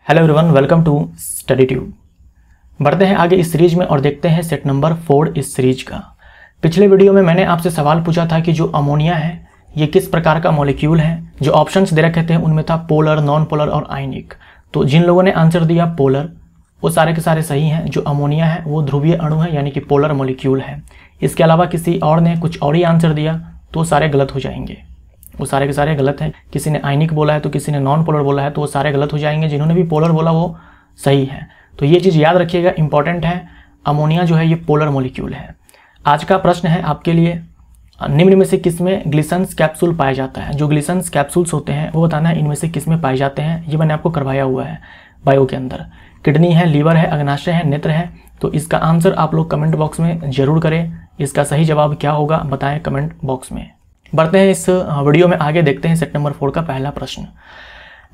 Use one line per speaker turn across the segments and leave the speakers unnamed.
Hello everyone, welcome to Study Tube. बढ़ते हैं आगे इस सीरीज में और देखते हैं सेट नंबर 4 इस सीरीज का। पिछले वीडियो में मैंने आपसे सवाल पूछा था कि जो अमोनिया है ये किस प्रकार का मॉलिक्यूल है। जो ऑप्शंस दे रखे थे उनमें था पोलर, नॉन पोलर और आयनिक। तो जिन लोगों ने आंसर दिया पोलर वो सारे के सारे सही हैं। जो अमोनिया है वो ध्रुवीय अणु है यानी कि पोलर मॉलिक्यूल है। इसके अलावा किसी और ने कुछ और ही आंसर दिया तो सारे गलत हो जाएंगे, वो सारे के सारे गलत हैं। किसी ने आयनिक बोला है तो किसी ने नॉन पोलर बोला है तो वो सारे गलत हो जाएंगे। जिन्होंने भी पोलर बोला वो सही है। तो ये चीज़ याद रखिएगा, इंपॉर्टेंट है। अमोनिया जो है ये पोलर मॉलिक्यूल है। आज का प्रश्न है आपके लिए, निम्न में से किस में ग्लिसन्स कैप्सूल पाया जाता है। जो ग्लिसन्स कैप्सूल्स होते हैं वो बताना है इनमें से किस में पाए जाते हैं। ये मैंने आपको करवाया हुआ है बायो के अंदर। किडनी है, लीवर है, अग्नाशय है, नेत्र है। तो इसका आंसर आप लोग कमेंट बॉक्स में जरूर करें। इसका सही जवाब क्या होगा बताएं कमेंट बॉक्स में। बढ़ते हैं इस वीडियो में आगे, देखते हैं सेट नंबर 4 का पहला प्रश्न।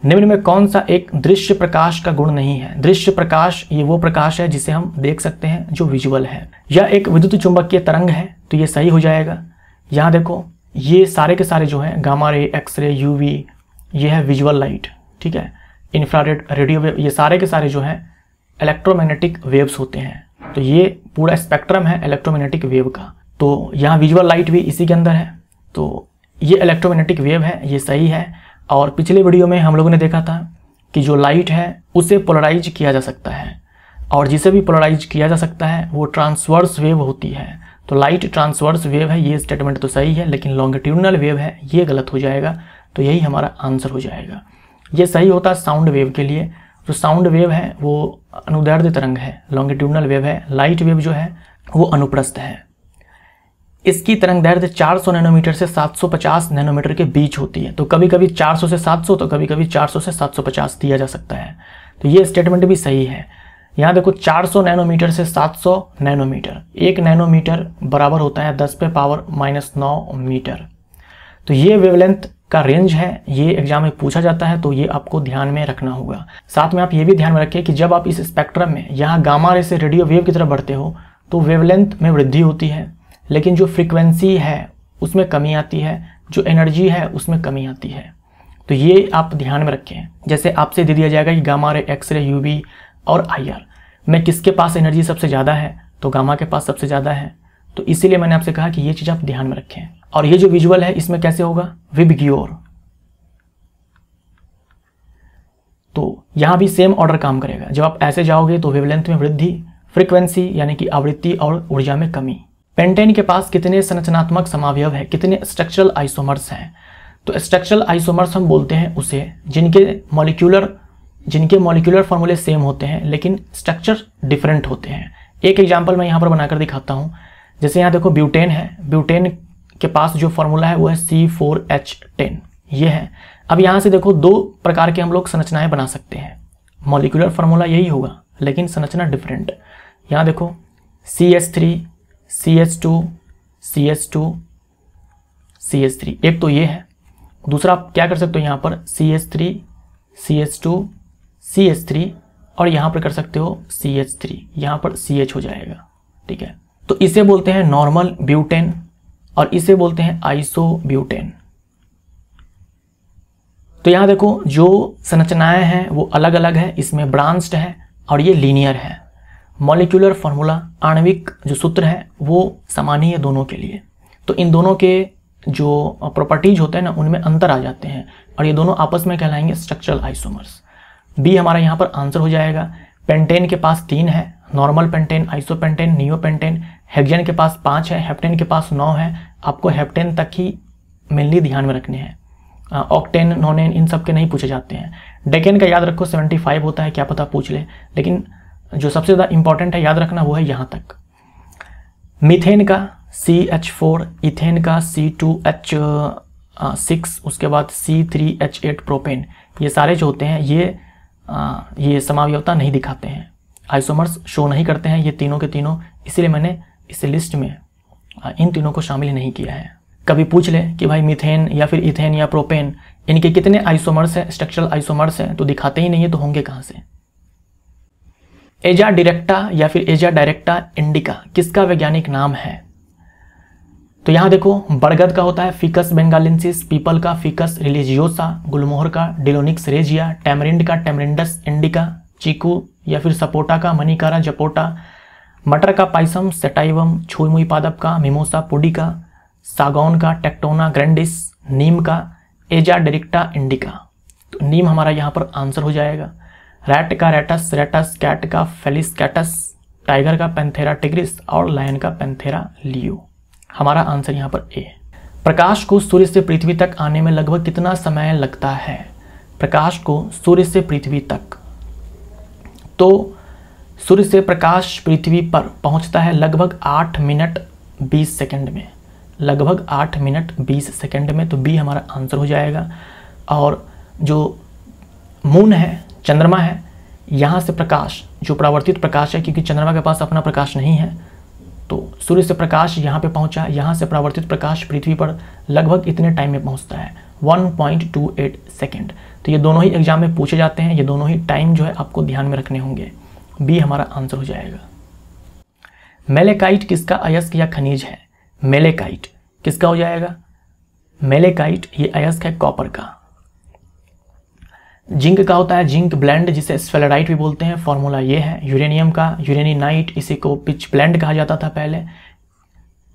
निम्न में कौन सा एक दृश्य प्रकाश का गुण नहीं है। दृश्य प्रकाश ये वो प्रकाश है जिसे हम देख सकते हैं, जो विजुअल है। यह एक विद्युत चुंबकीय तरंग है तो ये सही हो जाएगा। यहाँ देखो ये सारे के सारे जो हैं गामा रे, एक्सरे, यूवी, ये है विजुअल लाइट, ठीक है। इंफ्रारेड, रेडियो वेव, ये सारे के सारे जो हैं इलेक्ट्रोमैग्नेटिक वेव्स होते हैं। तो ये पूरा स्पेक्ट्रम है इलेक्ट्रोमैग्नेटिक वेव का। तो यहाँ विजुअल लाइट भी इसी के अंदर है। तो ये इलेक्ट्रोमैग्नेटिक वेव है, ये सही है। और पिछले वीडियो में हम लोगों ने देखा था कि जो लाइट है उसे पोलराइज किया जा सकता है, और जिसे भी पोलराइज किया जा सकता है वो ट्रांसवर्स वेव होती है। तो लाइट ट्रांसवर्स वेव है, ये स्टेटमेंट तो सही है, लेकिन लॉन्गिट्यूडनल वेव है ये गलत हो जाएगा। तो यही हमारा आंसर हो जाएगा। ये सही होता है साउंड वेव के लिए। जो साउंड वेव है वो अनुदैर्ध्य तरंग है, लॉन्गिट्यूडनल वेव है। लाइट वेव जो है वो अनुप्रस्थ है। इसकी तरंग दैर्ध्य 400 नैनोमीटर से 750 नैनोमीटर के बीच होती है। तो कभी कभी 400 से 700 तो कभी कभी 400 से 750 दिया जा सकता है। तो ये स्टेटमेंट भी सही है। यहाँ देखो 400 नैनोमीटर से 700 नैनोमीटर, 1 नैनोमीटर बराबर होता है 10⁻⁹ मीटर। तो ये वेवलेंथ का रेंज है, ये एग्जाम में पूछा जाता है तो ये आपको ध्यान में रखना होगा। साथ में आप ये भी ध्यान में रखिए कि जब आप इस स्पेक्ट्रम में यहाँ गामा रे से रेडियो वेव की तरफ बढ़ते हो तो वेवलेंथ में वृद्धि होती है, लेकिन जो फ्रीक्वेंसी है उसमें कमी आती है, जो एनर्जी है उसमें कमी आती है। तो ये आप ध्यान में रखें। जैसे आपसे दे दिया जाएगा कि गामा रे, एक्सरे, यूवी और आईआर में किसके पास एनर्जी सबसे ज़्यादा है, तो गामा के पास सबसे ज़्यादा है। तो इसीलिए मैंने आपसे कहा कि ये चीज़ आप ध्यान में रखें। और ये जो विजुअल है इसमें कैसे होगा, विब की ओर। तो यहाँ भी सेम ऑर्डर काम करेगा। जब आप ऐसे जाओगे तो वेवलेंथ में वृद्धि, फ्रीक्वेंसी यानी कि आवृत्ति और ऊर्जा में कमी। पेंटेन के पास कितने संरचनात्मक समावयव है, कितने स्ट्रक्चरल आइसोमर्स हैं। तो स्ट्रक्चरल आइसोमर्स हम बोलते हैं उसे जिनके मॉलिक्यूलर फॉर्मूले सेम होते हैं लेकिन स्ट्रक्चर डिफरेंट होते हैं। एक एग्जांपल मैं यहाँ पर बनाकर दिखाता हूँ। जैसे यहाँ देखो ब्यूटेन है, ब्यूटेन के पास जो फॉर्मूला है वो है C4H10, ये है। अब यहाँ से देखो 2 प्रकार के हम लोग संरचनाएं बना सकते हैं। मॉलिक्यूलर फॉर्मूला यही होगा लेकिन संरचना डिफरेंट। यहाँ देखो CH3, CH2, CH2, CH3, एक तो ये है। दूसरा आप क्या कर सकते हो, यहाँ पर CH3, CH2, CH3 और यहाँ पर कर सकते हो CH3, यहाँ पर CH हो जाएगा, ठीक है। तो इसे बोलते हैं नॉर्मल ब्यूटेन और इसे बोलते हैं आइसोब्यूटेन। तो यहाँ देखो जो संरचनाएं हैं वो अलग अलग है, इसमें ब्रांच्ड है और ये लीनियर है। मॉलिक्यूलर फार्मूला, आणविक जो सूत्र है वो समान ही है दोनों के लिए। तो इन दोनों के जो प्रॉपर्टीज होते हैं ना उनमें अंतर आ जाते हैं और ये दोनों आपस में कहलाएंगे स्ट्रक्चरल आइसोमर्स। बी हमारा यहाँ पर आंसर हो जाएगा। पेंटेन के पास 3 है, normal pentane, isopentane, neopentane. Hexane के पास 5 है, हेप्टेन के पास 9 है। आपको हेप्टेन तक ही मेनली ध्यान में रखने हैं। ऑक्टेन, नोनेन इन सब के नहीं पूछे जाते हैं। डेकेन का याद रखो 75 होता है, क्या पता पूछ ले, लेकिन जो सबसे ज़्यादा इंपॉर्टेंट है याद रखना वो है यहाँ तक। मीथेन का CH4, इथेन का C2H6, उसके बाद C3H8 प्रोपेन। ये सारे जो होते हैं ये समावयवता नहीं दिखाते हैं, आइसोमर्स शो नहीं करते हैं ये तीनों के तीनों। इसीलिए मैंने इस लिस्ट में इन तीनों को शामिल नहीं किया है। कभी पूछ ले कि भाई मीथेन या फिर इथेन या प्रोपेन इनके कितने आइसोमर्स हैं, स्ट्रक्चरल आइसोमर्स हैं, तो दिखाते ही नहीं है तो होंगे कहाँ से। एजा डायरेक्टा या फिर एजा डायरेक्टा इंडिका किसका वैज्ञानिक नाम है। तो यहाँ देखो, बरगद का होता है फिकस बेंगालेंसिस, पीपल का फिकस रिलीजियोसा, गुलमोहर का डिलोनिक्स रेजिया, टैमरिंड का टैमरिंडस इंडिका, चीकू या फिर सपोटा का मनिकारा जपोटा, मटर का पाइसम सेटाइवम, छुई पादप का मिमोसा पुडिका, सागौन का टेक्टोना ग्रैंडिस, नीम का एजा डेरिक्टा इंडिका। तो नीम हमारा यहाँ पर आंसर हो जाएगा। रैट का रेटस रेटस, कैट का फेलिस कैटस, टाइगर का पैंथेरा टिग्रिस और लायन का पैंथेरा लियो। हमारा आंसर यहाँ पर ए। प्रकाश को सूर्य से पृथ्वी तक आने में लगभग कितना समय लगता है? प्रकाश को सूर्य से पृथ्वी तक, तो सूर्य से प्रकाश पृथ्वी पर पहुंचता है लगभग 8 मिनट 20 सेकंड में, लगभग 8 मिनट 20 सेकंड में। तो बी हमारा आंसर हो जाएगा। और जो मून है, चंद्रमा है, यहाँ से प्रकाश जो परावर्तित प्रकाश है, क्योंकि चंद्रमा के पास अपना प्रकाश नहीं है, तो सूर्य से प्रकाश यहाँ पे पहुँचा, यहाँ से परावर्तित प्रकाश पृथ्वी पर लगभग इतने टाइम में पहुँचता है 1.28 सेकेंड। तो ये दोनों ही एग्जाम में पूछे जाते हैं, ये दोनों ही टाइम जो है आपको ध्यान में रखने होंगे। बी हमारा आंसर हो जाएगा। मेलेकाइट किसका अयस्क या खनिज है? मेलेकाइट किसका हो जाएगा? मेलेकाइट ये अयस्क है कॉपर का। जिंक का होता है जिंक ब्लेंड, जिसे स्फेलेराइट भी बोलते हैं, फॉर्मूला ये है। यूरेनियम का यूरेनिनाइट, इसी को पिच ब्लेंड कहा जाता था पहले।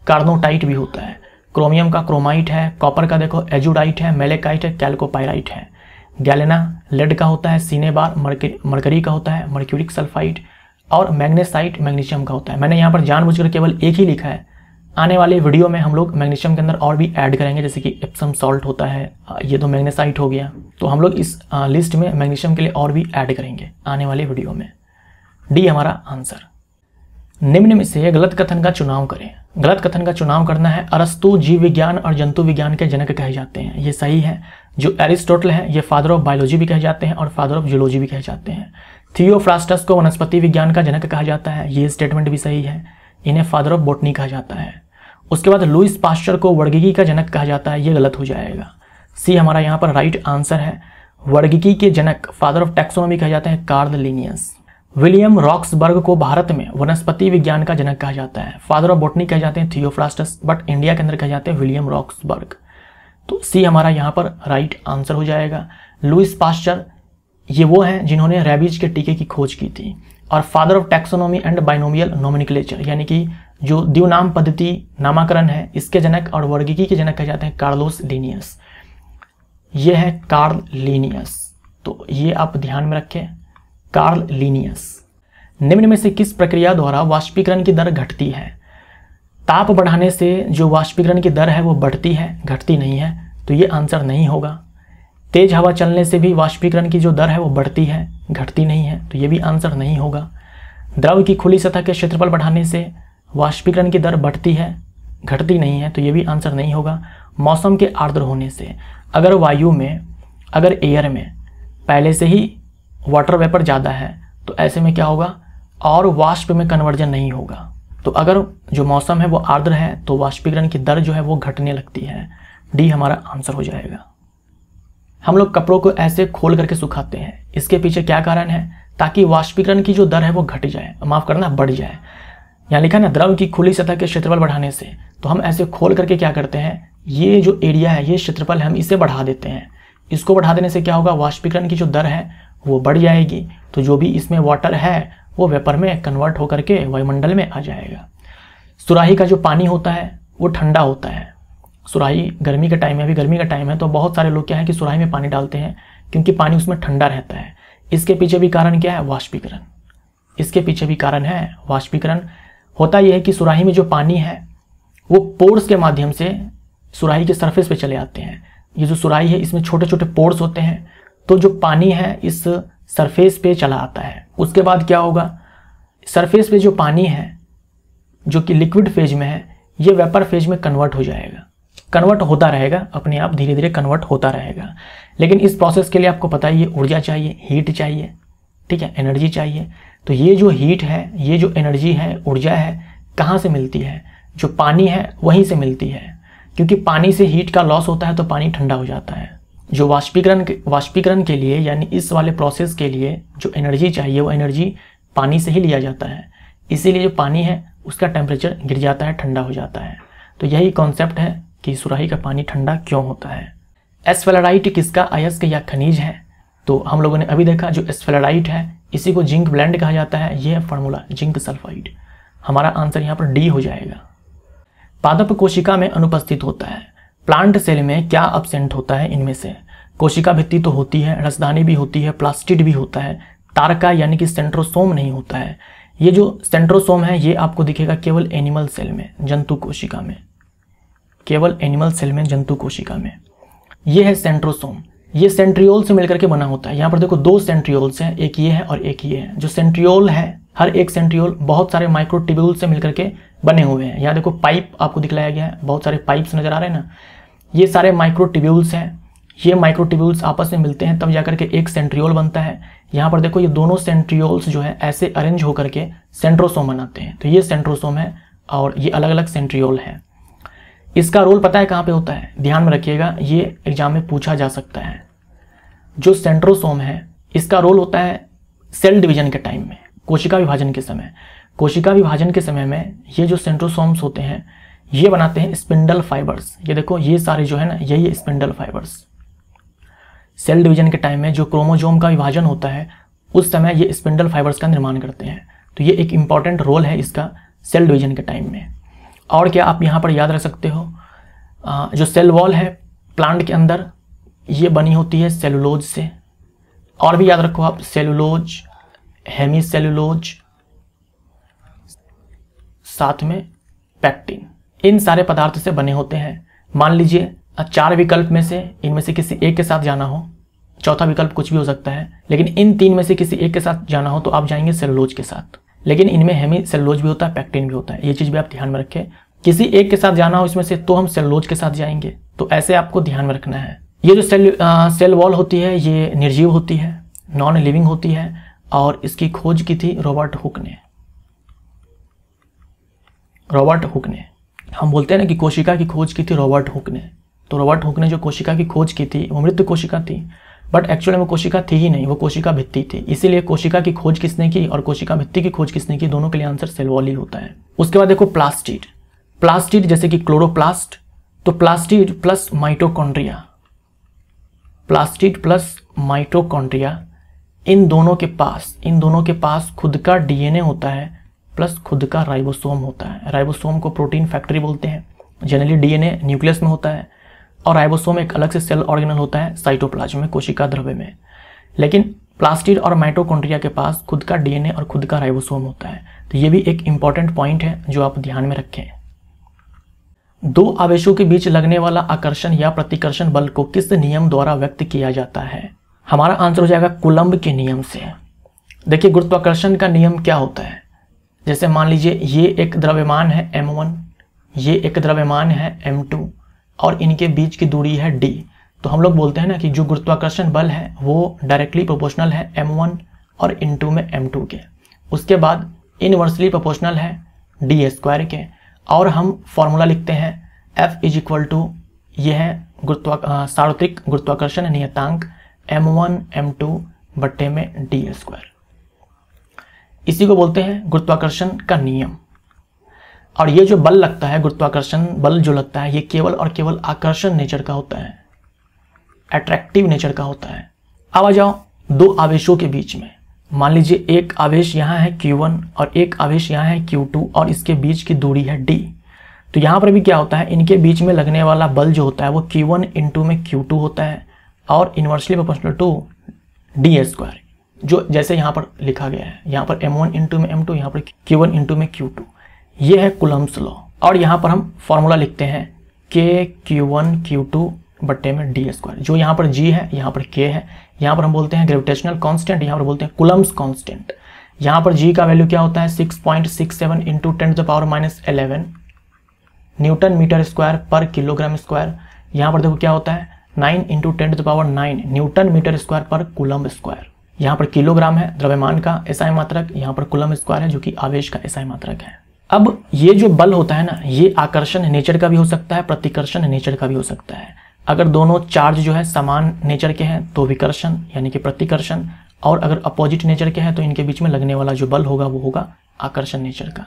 कार्नोटाइट भी होता है। क्रोमियम का क्रोमाइट है। कॉपर का देखो एजुडाइट है, मेलेकाइट है, कैल्कोपाइराइट है। गैलेना लेड का होता है, सीनेबार मरकरी का होता है, मर्क्यूरिक सल्फाइड, और मैग्नेसाइट मैग्नीशियम का होता है। मैंने यहाँ पर जानबूझकर केवल एक ही लिखा है। आने वाले वीडियो में हम लोग मैग्नीशियम के अंदर और भी ऐड करेंगे, जैसे कि एप्सम सॉल्ट होता है, ये तो मैग्नेसाइट हो गया। तो हम लोग इस लिस्ट में मैग्नीशियम के लिए और भी ऐड करेंगे आने वाले वीडियो में। डी हमारा आंसर। निम्न में से गलत कथन का चुनाव करें। गलत कथन का चुनाव करना है। अरस्तु जीव विज्ञान और जंतु विज्ञान के जनक कहे जाते हैं, ये सही है। जो एरिस्टोटल है ये फादर ऑफ बायोलॉजी भी कहे जाते हैं और फादर ऑफ जूलॉजी भी कहे जाते हैं। थियोफ्रास्टस को वनस्पति विज्ञान का जनक कहा जाता है, ये स्टेटमेंट भी सही है। इन्हें फादर ऑफ बॉटनी कहा जाता है। उसके बाद लुईस पास्चर को वर्गीकी का जनक कहा जाता है, ये गलत हो जाएगा। सी हमारा यहाँ पर राइट आंसर है। वर्गीकी के जनक फादर ऑफ टैक्सोनॉमी कहे जाते हैं कार्ल लिनियस। विलियम रॉक्सबर्ग को भारत में वनस्पति विज्ञान का जनक कहा जाता है। फादर ऑफ बॉटनी कहे जाते हैं थियोफ्रास्टस, बट इंडिया के अंदर कहे जाते हैं विलियम रॉक्सबर्ग। तो सी हमारा यहाँ पर राइट आंसर हो जाएगा। लुईस पास्चर ये वो हैं जिन्होंने रेबीज के टीके की खोज की थी। और father of taxonomy and binomial nomenclature, यानी कि जो द्विनाम पद्धति नामाकरण है, इसके जनक और वर्गीकी के जनक कहे जाते हैं कार्लोस लीनियस। ये है कार्ल लीनियस, तो ये आप ध्यान में रखें, कार्ल लीनियस। निम्न में से किस प्रक्रिया द्वारा वाष्पीकरण की दर घटती है? ताप बढ़ाने से जो वाष्पीकरण की दर है वो बढ़ती है, घटती नहीं है, तो ये आंसर नहीं होगा। तेज हवा चलने से भी वाष्पीकरण की जो दर है वो बढ़ती है, घटती नहीं है, तो ये भी आंसर नहीं होगा। द्रव की खुली सतह के क्षेत्रफल बढ़ाने से वाष्पीकरण की दर बढ़ती है, घटती नहीं है, तो ये भी आंसर नहीं होगा। मौसम के आर्द्र होने से, अगर वायु में, अगर एयर में पहले से ही वाटर वेपर ज़्यादा है, तो ऐसे में क्या होगा, और वाष्प में कन्वर्जन नहीं होगा। तो अगर जो मौसम है वो आर्द्र है तो वाष्पीकरण की दर जो है वो घटने लगती है। डी हमारा आंसर हो जाएगा। हम लोग कपड़ों को ऐसे खोल करके सुखाते हैं, इसके पीछे क्या कारण है? ताकि वाष्पीकरण की जो दर है वो घट जाए, माफ़ करना बढ़ जाए। यहाँ लिखा है ना, द्रव की खुली सतह के क्षेत्रफल बढ़ाने से, तो हम ऐसे खोल करके क्या करते हैं, ये जो एरिया है, ये क्षेत्रफल है, हम इसे बढ़ा देते हैं। इसको बढ़ा देने से क्या होगा, वाष्पीकरण की जो दर है वो बढ़ जाएगी, तो जो भी इसमें वाटर है वो वेपर में कन्वर्ट होकर के वायुमंडल में आ जाएगा। सुराही का जो पानी होता है वो ठंडा होता है। सुराही गर्मी के टाइम में, अभी गर्मी का टाइम है, तो बहुत सारे लोग क्या है कि सुराही में पानी डालते हैं, क्योंकि पानी उसमें ठंडा रहता है। इसके पीछे भी कारण क्या है, वाष्पीकरण। इसके पीछे भी कारण है वाष्पीकरण। होता यह है कि सुराही में जो पानी है वो पोर्स के माध्यम से सुराही के सरफेस पे चले आते हैं। ये जो सुराही है इसमें छोटे छोटे पोर्स होते हैं, तो जो पानी है इस सरफेस पे चला आता है। उसके बाद क्या होगा, सरफेस पे जो पानी है जो कि लिक्विड फेज में है, ये वेपर फेज में कन्वर्ट हो जाएगा, कन्वर्ट होता रहेगा, अपने आप धीरे धीरे कन्वर्ट होता रहेगा। लेकिन इस प्रोसेस के लिए आपको पता है ये ऊर्जा चाहिए, हीट चाहिए, ठीक है, एनर्जी चाहिए। तो ये जो हीट है, ये जो एनर्जी है, ऊर्जा है, कहाँ से मिलती है? जो पानी है वहीं से मिलती है, क्योंकि पानी से हीट का लॉस होता है तो पानी ठंडा हो जाता है। जो वाष्पीकरण के लिए, यानी इस वाले प्रोसेस के लिए जो एनर्जी चाहिए वो एनर्जी पानी से ही लिया जाता है। इसीलिए जो पानी है उसका टेम्परेचर गिर जाता है, ठंडा हो जाता है। तो यही कॉन्सेप्ट है कि सुराही का पानी ठंडा क्यों होता है। एस्फेलेराइट किसका अयस्क या खनिज है? तो हम लोगों ने अभी देखा जो एस्फेलेराइट है इसी को जिंक ब्लेंड कहा जाता है। ये है फार्मूला जिंक सल्फाइड। हमारा आंसर यहाँ पर डी हो जाएगा। पादप कोशिका में अनुपस्थित होता है। प्लांट सेल में क्या अब्सेंट होता है इनमें से? कोशिका भित्ति तो होती है, रसदानी भी होती है, प्लास्टिड भी होता है, तारका यानी कि सेंट्रोसोम नहीं होता है। ये जो सेंट्रोसोम है ये आपको दिखेगा केवल एनिमल सेल में, जंतु कोशिका में, केवल एनिमल सेल में, जंतु कोशिका में। ये है सेंट्रोसोम। ये सेंट्रियोल से मिलकर के बना होता है। यहाँ पर देखो दो सेंट्रियोल्स हैं, एक ये है और एक ये है। जो सेंट्रियोल है, हर एक सेंट्रियोल बहुत सारे माइक्रोट्यूब्यूल से मिलकर के बने हुए हैं। यहाँ देखो पाइप आपको दिखलाया गया है, बहुत सारे पाइप्स नजर आ रहे हैं ना, ये सारे माइक्रोट्यूब्यूल्स हैं। ये माइक्रोट्यूब्यूल्स आपस में मिलते हैं तब जाकर के एक सेंट्रियोल बनता है। यहाँ पर देखो ये दोनों सेंट्रियोल्स जो है ऐसे अरेंज होकर के सेंट्रोसोम बनाते हैं। तो ये सेंट्रोसोम है और ये अलग अलग सेंट्रियोल है। इसका रोल पता है कहाँ पे होता है? ध्यान में रखिएगा, ये एग्जाम में पूछा जा सकता है। जो सेंट्रोसोम है इसका रोल होता है सेल डिवीजन के टाइम में, कोशिका विभाजन के समय। कोशिका विभाजन के समय में ये जो सेंट्रोसोम्स होते हैं ये बनाते हैं स्पिंडल फाइबर्स। ये देखो ये सारे जो है ना यही स्पिंडल फाइबर्स। सेल डिवीजन के टाइम में जो क्रोमोसोम का विभाजन होता है उस समय ये स्पिंडल फाइबर्स का निर्माण करते हैं। तो ये एक इंपॉर्टेंट रोल है इसका सेल डिवीजन के टाइम में। और क्या आप यहाँ पर याद रख सकते हो, जो सेल वॉल है प्लांट के अंदर ये बनी होती है सेलुलोज से। और भी याद रखो आप, सेलुलोज, हेमी सेलुलोज, साथ में पैक्टिन, इन सारे पदार्थ से बने होते हैं। मान लीजिए 4 विकल्प में से इनमें से किसी एक के साथ जाना हो, चौथा विकल्प कुछ भी हो सकता है, लेकिन इन 3 में से किसी एक के साथ जाना हो तो आप जाएंगे सेलुलोज के साथ। लेकिन इनमें हेमी सेलुलोज भी होता है, पैक्टिन भी होता है। ये चीज़ भी आप ध्यान में रखें। किसी एक के साथ जाना हो इसमें से तो हम सेलुलोज के साथ जाएंगे। तो ऐसे आपको ध्यान में रखना है। ये जो सेल वॉल होती है ये निर्जीव होती है, नॉन लिविंग होती है और इसकी खोज की थी रॉबर्ट हुक ने। रॉबर्ट हुक ने, हम बोलते हैं ना कि कोशिका की खोज की थी रॉबर्ट हुक ने। तो रॉबर्ट हुक ने जो कोशिका की खोज की थी वो मृत कोशिका थी, बट एक्चुअली में कोशिका थी ही नहीं, वो कोशिका भित्ति थी। इसीलिए कोशिका की खोज किसने की और कोशिका भित्ति की खोज किसने की, दोनों के लिए आंसर सेल वॉल ही होता है। उसके बाद देखो प्लास्टिड। प्लास्टिड जैसे कि क्लोरोप्लास्ट, तो plastid plus mitochondria, plastid plus mitochondria, इन दोनों के पास खुद का डीएनए होता है प्लस खुद का राइबोसोम होता है। राइबोसोम को प्रोटीन फैक्ट्री बोलते हैं। जनरली डीएनए न्यूक्लियस में होता है और राइबोसोम एक अलग से सेल ऑर्गेनल होता है साइटोप्लाज्म में, कोशिका द्रव्य में। लेकिन प्लास्टिड और माइटोकॉन्ड्रिया के पास खुद का डीएनए और खुद का राइबोसोम होता है। तो ये भी एक इंपॉर्टेंट पॉइंट है जो आप ध्यान में रखें। 2 आवेशों के बीच लगने वाला आकर्षण या प्रतिकर्षण बल को किस नियम द्वारा व्यक्त किया जाता है? हमारा आंसर हो जाएगा कूलम्ब के नियम से। देखिए गुरुत्वाकर्षण का नियम क्या होता है, जैसे मान लीजिए ये एक द्रव्यमान है m1, ये एक द्रव्यमान है m2 और इनके बीच की दूरी है d। तो हम लोग बोलते हैं ना कि जो गुरुत्वाकर्षण बल है वो डायरेक्टली प्रोपोर्शनल है m1 और इनटू में m2 के। उसके बाद इनवर्सली प्रोपोर्शनल है d² के। और हम फॉर्मूला लिखते हैं F इज इक्वल टू, ये है सार्वत्रिक गुरुत्वाकर्षण नियतांक m1 m2 बट्टे में d²। इसी को बोलते हैं गुरुत्वाकर्षण का नियम। और ये जो बल लगता है, गुरुत्वाकर्षण बल जो लगता है, ये केवल और केवल आकर्षण नेचर का होता है, अट्रैक्टिव नेचर का होता है। अब आ जाओ 2 आवेशों के बीच में। मान लीजिए एक आवेश यहाँ है Q1 और एक आवेश यहाँ है Q2 और इसके बीच की दूरी है d। तो यहाँ पर भी क्या होता है, इनके बीच में लगने वाला बल जो होता है वो Q1 इंटू में Q2 होता है और इनवर्सली प्रोपोर्शनल टू d², जो जैसे यहाँ पर लिखा गया है। यहाँ पर m1 इंटू में m2, यहाँ पर Q1 इंटू में Q2। ये है कूलम्ब्स लॉ। और यहाँ पर हम फॉर्मूला लिखते हैं k Q1 Q2 बट्टे में d²। जो यहाँ पर g है, यहाँ पर k है, यहाँ पर हम बोलते हैं ग्रेविटेशनल कांस्टेंट, यहाँ पर बोलते हैं कूलम्ब्स कांस्टेंट। यहाँ पर g का वैल्यू क्या होता है 6.67 इंटू 10⁻11 न्यूटन मीटर स्क्वायर पर किलोग्राम स्क्वायर। यहाँ पर देखो क्या होता है 9 इंटू 10⁻9 न्यूटन मीटर स्क्वायर पर कूलम्ब स्क्वायर। यहाँ पर किलोग्राम है द्रव्यमान का एसआई मात्रक, यहाँ पर कूलम्ब स्क्वायर है जो कि आवेश का एसआई मात्रक है। अब ये जो बल होता है ना, ये आकर्षण नेचर का भी हो सकता है, प्रतिकर्षण नेचर का भी हो सकता है। अगर दोनों चार्ज जो है समान नेचर के हैं तो विकर्षण यानी कि प्रतिकर्षण, और अगर अपोजिट नेचर के हैं तो इनके बीच में लगने वाला जो बल होगा वो होगा आकर्षण नेचर का।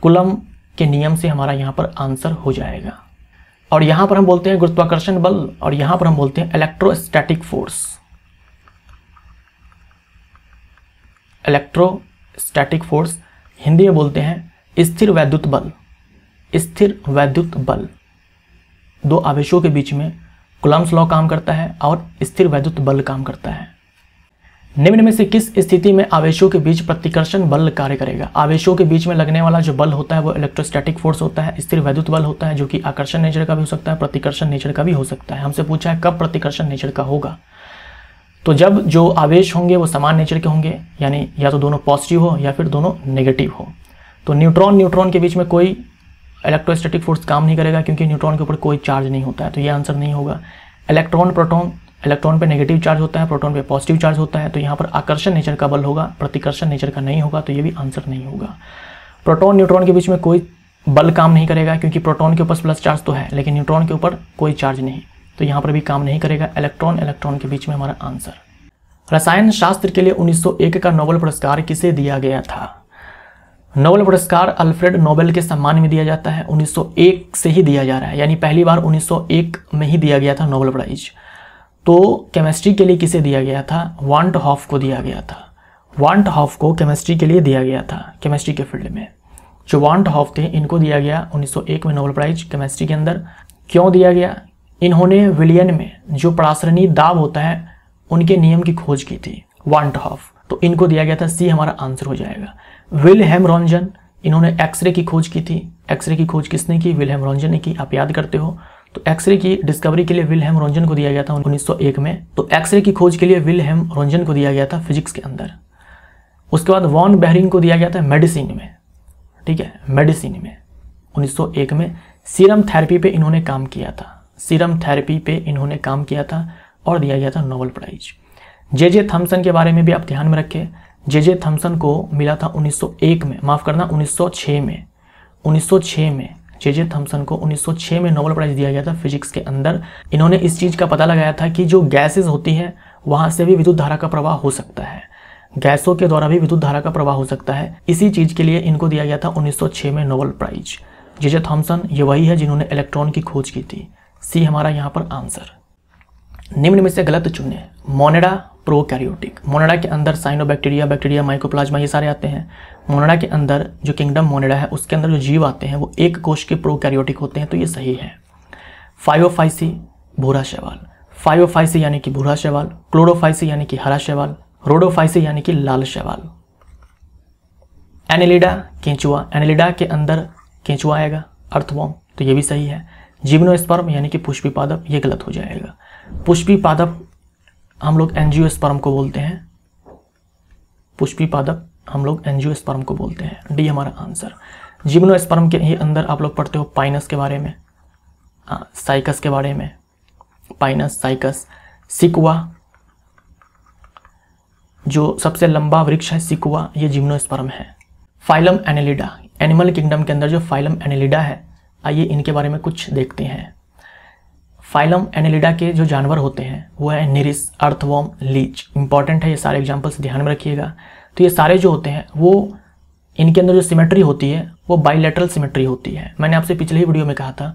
कूलम्ब के नियम से हमारा यहाँ पर आंसर हो जाएगा। और यहाँ पर हम बोलते हैं गुरुत्वाकर्षण बल और यहाँ पर हम बोलते हैं electrostatic force. Electrostatic force Hindi में बोलते हैं स्थिर वैद्युत बल। स्थिर वैद्युत बल, दो आवेशों के बीच में कूलम्ब्स लॉ काम करता है और स्थिर वैद्युत बल काम करता है। निम्न में से किस स्थिति में आवेशों के बीच प्रतिकर्षण बल कार्य करेगा? आवेशों के बीच में लगने वाला जो बल होता है वो इलेक्ट्रोस्टैटिक फोर्स होता है। स्थिर वैद्युत बल होता है जो कि आकर्षण नेचर का भी हो सकता है, प्रतिकर्षण नेचर का भी हो सकता है। हमसे पूछा है कब प्रतिकर्षण नेचर का होगा, तो जब जो आवेश होंगे वो समान नेचर के होंगे, यानी या तो दोनों पॉजिटिव हो या फिर दोनों नेगेटिव हो। तो न्यूट्रॉन के बीच में कोई इलेक्ट्रोस्टैटिक फोर्स काम नहीं करेगा क्योंकि न्यूट्रॉन के ऊपर कोई चार्ज नहीं होता है, तो ये आंसर नहीं होगा। इलेक्ट्रॉन पे नेगेटिव चार्ज होता है, प्रोटॉन पे पॉजिटिव चार्ज होता है, तो यहाँ पर आकर्षण नेचर का बल होगा, प्रतिकर्षण नेचर का नहीं होगा, तो ये भी आंसर नहीं होगा। प्रोटॉन न्यूट्रॉन के बीच में कोई बल काम नहीं करेगा क्योंकि प्रोटॉन के ऊपर प्लस चार्ज तो है लेकिन न्यूट्रॉन के ऊपर कोई चार्ज नहीं, तो यहाँ पर भी काम नहीं करेगा। इलेक्ट्रॉन के बीच में हमारा आंसर। रसायन शास्त्र के लिए 1901 का नोबेल पुरस्कार किसे दिया गया था? नोबेल पुरस्कार अल्फ्रेड नोबेल के सम्मान में दिया जाता है। 1901 से ही दिया जा रहा है, यानी पहली बार 1901 में ही दिया गया था नोबेल प्राइज। तो केमिस्ट्री के लिए किसे दिया गया था? वांट हॉफ को दिया गया था। वांट हॉफ को केमिस्ट्री के लिए दिया गया था। केमिस्ट्री के फील्ड में जो वांट हॉफ थे इनको दिया गया 1901 में नोबेल प्राइज केमिस्ट्री के अंदर। क्यों दिया गया? इन्होंने विलियन में जो परासरणी दाब होता है उनके नियम की खोज की थी, वांट हॉफ, तो इनको दिया गया था। सी हमारा आंसर हो जाएगा। विल्हेम रॉन्जन, इन्होंने एक्सरे की खोज की थी। एक्सरे की खोज किसने की? विल्हेम रॉन्जन ने की, आप याद करते हो। तो एक्सरे की डिस्कवरी के लिए विल्हेम रॉन्जन को दिया गया था 1901 में। तो एक्सरे की खोज के लिए विल्हेम रॉन्जन को दिया गया था फिजिक्स के अंदर। उसके बाद वॉन बेहरिंग को दिया गया था मेडिसिन में, ठीक है, मेडिसिन में 1901 में। सीरम थेरेपी पे इन्होंने काम किया था। सीरम थेरेपी पे इन्होंने काम किया था और दिया गया था नोबेल प्राइज। जे थॉमसन के बारे में भी आप ध्यान में रखें। जे थॉमसन को मिला था 1901 में, माफ करना 1906 में। 1906 में जे थॉमसन को 1906 में नोबेल प्राइज दिया गया था फिजिक्स के अंदर। इन्होंने इस चीज़ का पता लगाया था कि जो गैसेज होती हैं वहाँ से भी विद्युत धारा का प्रवाह हो सकता है, गैसों के द्वारा भी विद्युत धारा का प्रवाह हो सकता है। इसी चीज़ के लिए इनको दिया गया था 1906 में नोबेल प्राइज। जे थॉमसन ये वही है जिन्होंने इलेक्ट्रॉन की खोज की थी। सी हमारा यहाँ पर आंसर। निम्न में से गलत चुने। मोनेडा प्रोकैरियोटिक, मोनेडा के अंदर साइनोबैक्टीरिया, बैक्टीरिया, माइकोप्लाज्मा ये सारे आते हैं। मोनेडा के अंदर जो किंगडम मोनेडा है उसके अंदर जो जीव आते हैं वो एक कोश के प्रोकैरियोटिक होते हैं, तो ये सही है। फाइओफाइसी भूरा शैवाल, फाइओफाइसी यानी कि भूरा शैवाल, क्लोरोफाइसी यानी कि हरा शैवाल, रोडोफाइसी यानी कि लाल शैवाल। एनेलिडा केंचुआ, एनेलिडा के अंदर केंचुआ आएगा, अर्थवॉर्म, तो ये भी सही है। जिम्नोस्पर्म यानी कि पुष्पी पादप, ये गलत हो जाएगा। पुष्पी पादप हम लोग एंजियोस्पर्म को बोलते हैं। पुष्पी पादप हम लोग एंजियोस्पर्म को बोलते हैं। डी हमारा आंसर। जिम्नोस्पर्म के ही अंदर आप लोग पढ़ते हो पाइनस के बारे में, साइकस के बारे में, पाइनस, साइकस, सिकुआ, जो सबसे लंबा वृक्ष है सिकुआ, ये जिम्नोस्पर्म है। फाइलम एनेलिडा, एनिमल किंगडम के अंदर जो फाइलम एनेलिडा है, आइए इनके बारे में कुछ देखते हैं। फाइलम एनेलिडा के जो जानवर होते हैं वो है निरिस, अर्थवॉर्म, लीच। इंपॉर्टेंट है ये सारे एग्जाम्पल्स, ध्यान में रखिएगा। तो ये सारे जो होते हैं वो इनके अंदर जो सिमेट्री होती है वो बाइलेटरल सिमेट्री होती है। मैंने आपसे पिछले ही वीडियो में कहा था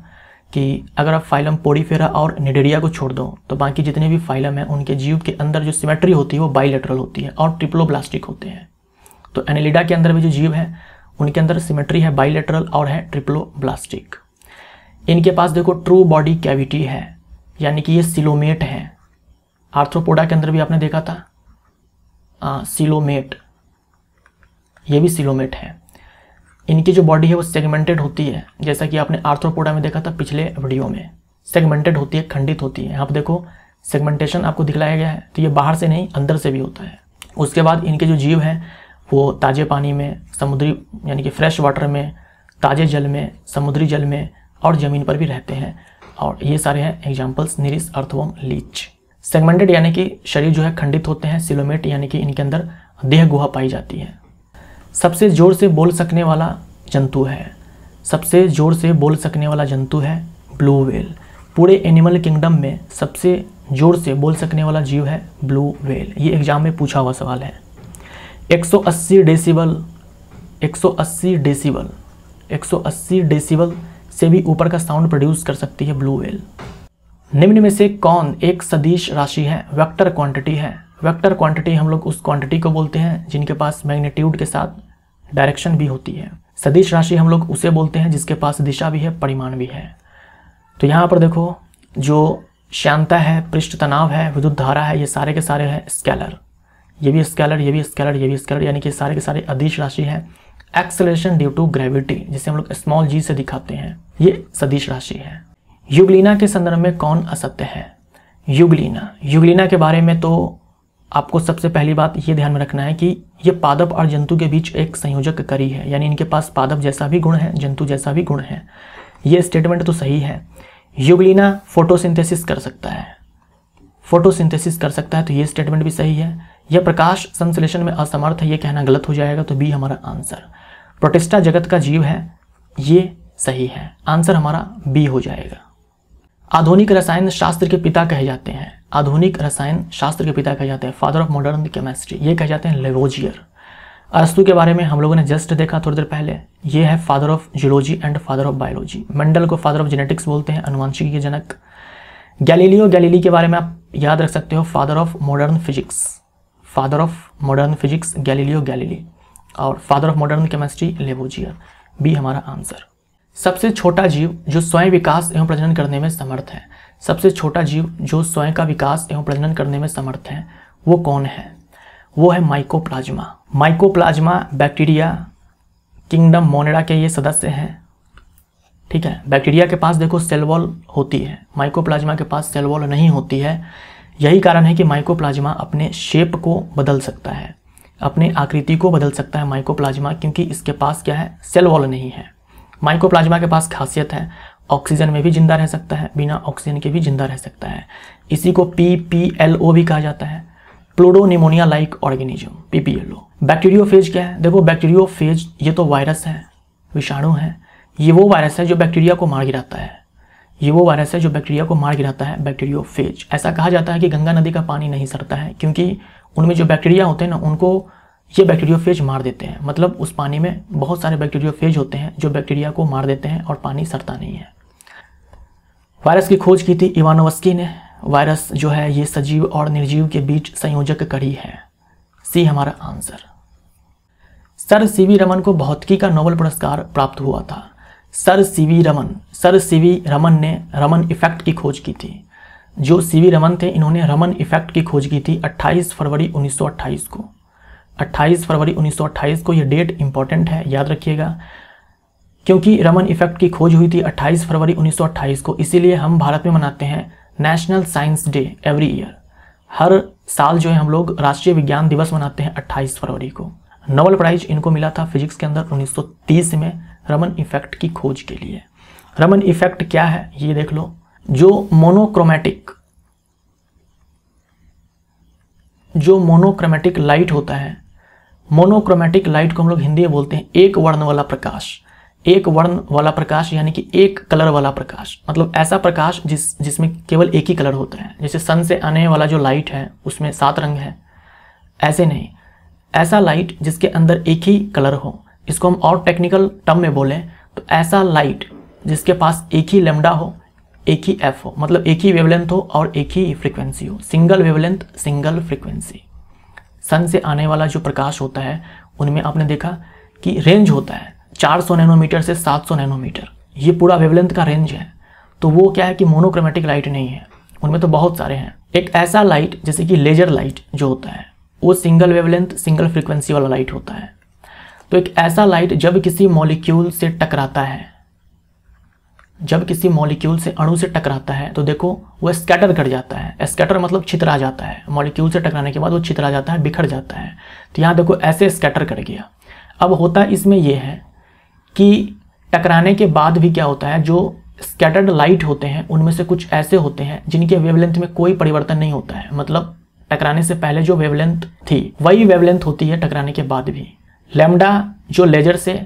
कि अगर आप फाइलम पोडीफेरा और निडेरिया को छोड़ दो तो बाकी जितने भी फाइलम हैं उनके जीव के अंदर जो सिमेट्री होती है वो बाइलेटरल होती है और ट्रिप्लोब्लास्टिक होते हैं। तो एनेलिडा के अंदर भी जो जीव है उनके अंदर सिमेट्री है बाइलेटरल और है ट्रिप्लोब्लास्टिक। इनके पास देखो ट्रू बॉडी कैविटी है, यानी कि ये सिलोमेट है। आर्थ्रोपोडा के अंदर भी आपने देखा था सिलोमेट, ये भी सिलोमेट है। इनकी जो बॉडी है वो सेगमेंटेड होती है, जैसा कि आपने आर्थ्रोपोडा में देखा था पिछले वीडियो में। सेगमेंटेड होती है, खंडित होती है। यहाँ पर देखो सेगमेंटेशन आपको दिखलाया गया है, तो ये बाहर से नहीं अंदर से भी होता है। उसके बाद इनके जो जीव हैं वो ताजे पानी में, समुद्री यानी कि फ्रेश वाटर में, ताजे जल में, समुद्री जल में और ज़मीन पर भी रहते हैं। और ये सारे हैं examples, Nereis, earthworm, leech. Segmented यानी कि शरीर जो है खंडित होते हैं। सिलोमेट यानी कि इनके अंदर देह गुहा पाई जाती है। सबसे जोर से बोल सकने वाला जंतु है, सबसे जोर से बोल सकने वाला जंतु है ब्लू व्हेल। पूरे एनिमल किंगडम में सबसे जोर से बोल सकने वाला जीव है ब्लू व्हेल। ये एग्जाम में पूछा हुआ सवाल है। 180 डेसिबल, 180 डेसिबल 180 डेसिबल से भी ऊपर का साउंड प्रोड्यूस कर सकती है ब्लू व्हेल। निम्न में से कौन एक सदिश राशि है? वेक्टर क्वांटिटी है। वेक्टर क्वांटिटी हम लोग उस क्वांटिटी को बोलते हैं जिनके पास मैग्नीट्यूड के साथ डायरेक्शन भी होती है। सदिश राशि हम लोग उसे बोलते हैं जिसके पास दिशा भी है, परिमाण भी है। तो यहाँ पर देखो, जो श्यानता है, पृष्ठ तनाव है, विद्युत धारा है, ये सारे के सारे हैं स्केलर। ये भी स्केलर, ये भी स्केलर, ये भी स्केलर, यानी कि सारे के सारे अदिश राशि है। एक्सेलरेशन ड्यू टू ग्रेविटी, जिसे हम लोग स्मॉल जी से दिखाते हैं, ये सदिश राशि है। युगलिना के संदर्भ में कौन असत्य है? युगलिना के बारे में तो आपको सबसे पहली बात ये ध्यान में रखना है कि ये पादप और जंतु के बीच एक संयोजक कड़ी है, यानी इनके पास पादप जैसा भी गुण है, जंतु जैसा भी गुण है। ये स्टेटमेंट तो सही है। युगलिना फोटोसिंथेसिस कर सकता है, फोटोसिंथेसिस कर सकता है, तो ये स्टेटमेंट भी सही है। यह प्रकाश संश्लेषण में असमर्थ है, ये कहना गलत हो जाएगा, तो बी हमारा आंसर। प्रोटिस्टा जगत का जीव है, ये सही है, आंसर हमारा बी हो जाएगा। आधुनिक रसायन शास्त्र के पिता कहे जाते हैं, आधुनिक रसायन शास्त्र के पिता कहे जाते हैं, फादर ऑफ मॉडर्न केमिस्ट्री, ये कहे जाते हैं लेवोजियर। अरस्तु के बारे में हम लोगों ने जस्ट देखा थोड़ी देर पहले, ये है father of zoology and father of biology. Mendel को फादर ऑफ जेनेटिक्स बोलते हैं, अनुवांशिकी के जनक। गैलीलियो गैलीली के बारे में आप याद रख सकते हो, father of modern physics, father of modern physics Galileo Galilei, और father of modern chemistry Lavoisier, B हमारा आंसर। सबसे छोटा जीव जो स्वयं विकास एवं प्रजनन करने में समर्थ है, सबसे छोटा जीव जो स्वयं का विकास एवं प्रजनन करने में समर्थ है, वो कौन है? वो है mycoplasma. Mycoplasma bacteria kingdom Monera के ये सदस्य हैं, ठीक है। बैक्टीरिया के पास देखो सेल वॉल होती है, माइकोप्लाज्मा के पास सेल वॉल नहीं होती है। यही कारण है कि माइकोप्लाज्मा अपने शेप को बदल सकता है, अपने आकृति को बदल सकता है माइकोप्लाज्मा, क्योंकि इसके पास क्या है, सेल वॉल नहीं है। माइकोप्लाज्मा के पास खासियत है, ऑक्सीजन में भी जिंदा रह सकता है, बिना ऑक्सीजन के भी जिंदा रह सकता है। इसी को PPLO भी कहा जाता है, प्लूडोनिमोनिया लाइक ऑर्गेनिज्म, PPLO। बैक्टीरियोफेज क्या है? देखो बैक्टीरियोफेज ये तो वायरस है, विषाणु है, ये वो वायरस है जो बैक्टीरिया को मार गिराता है, ये वो वायरस है जो बैक्टीरिया को मार गिराता है, बैक्टीरियोफेज। ऐसा कहा जाता है कि गंगा नदी का पानी नहीं सड़ता है, क्योंकि उनमें जो बैक्टीरिया होते हैं ना, उनको ये बैक्टीरियोफेज मार देते हैं। मतलब उस पानी में बहुत सारे बैक्टीरियोफेज होते हैं जो बैक्टीरिया को मार देते हैं और पानी सड़ता नहीं है। वायरस की खोज की थी इवानोव्स्की ने। वायरस जो है ये सजीव और निर्जीव के बीच संयोजक कड़ी है, सी हमारा आंसर। सर सीवी रमन को भौतिकी का नोबेल पुरस्कार प्राप्त हुआ था। सर सीवी रमन ने रमन इफेक्ट की खोज की थी। जो सीवी रमन थे, इन्होंने रमन इफेक्ट की खोज की थी 28 फरवरी 1928 को। 28 फरवरी 1928 को, ये डेट इंपॉर्टेंट है, याद रखिएगा, क्योंकि रमन इफेक्ट की खोज हुई थी 28 फरवरी 1928 को। इसीलिए हम भारत में मनाते हैं national science day every year. हर साल जो है हम लोग राष्ट्रीय विज्ञान दिवस मनाते हैं 28 फरवरी को। नोबेल प्राइज इनको मिला था फिजिक्स के अंदर 1930 में रमन इफेक्ट की खोज के लिए। रमन इफेक्ट क्या है ये देख लो। जो मोनोक्रोमैटिक लाइट होता है, मोनोक्रोमैटिक लाइट को हम लोग हिंदी में बोलते हैं एक वर्ण वाला प्रकाश। एक वर्ण वाला प्रकाश यानी कि एक कलर वाला प्रकाश, मतलब ऐसा प्रकाश जिसमें केवल एक ही कलर होता है। जैसे सन से आने वाला जो लाइट है उसमें 7 रंग है, ऐसे नहीं, ऐसा लाइट जिसके अंदर एक ही कलर हो। इसको हम और टेक्निकल टर्म में बोलें तो ऐसा लाइट जिसके पास एक ही लैम्डा हो, एक ही एफ हो, मतलब एक ही वेवलेंथ हो और एक ही फ्रीक्वेंसी हो, सिंगल वेवलेंथ सिंगल फ्रीक्वेंसी। सन से आने वाला जो प्रकाश होता है उनमें आपने देखा कि रेंज होता है 400 नैनोमीटर से 700 नैनोमीटर, ये पूरा वेवलेंथ का रेंज है। तो वो क्या है कि मोनोक्रोमैटिक लाइट नहीं है, उनमें तो बहुत सारे हैं। एक ऐसा लाइट जैसे कि लेजर लाइट जो होता है वो सिंगल वेवलेंथ सिंगल फ्रीक्वेंसी वाला लाइट होता है। तो एक ऐसा लाइट जब किसी मॉलिक्यूल से टकराता है, जब किसी मॉलिक्यूल से अणु से टकराता है तो देखो वो स्कैटर कर जाता है। स्कैटर मतलब छितरा जाता है, मॉलिक्यूल से टकराने के बाद वो छितरा जाता है, बिखर जाता है। तो यहाँ देखो ऐसे स्कैटर कर गया। अब होता इसमें ये है कि टकराने के बाद भी क्या होता है, जो स्कैटर्ड लाइट होते हैं उनमें से कुछ ऐसे होते हैं जिनके वेवलेंथ में कोई परिवर्तन नहीं होता है। मतलब टकराने से पहले जो वेवलेंथ थी वही वेवलेंथ होती है टकराने के बाद भी। लैम्डा जो लेजर से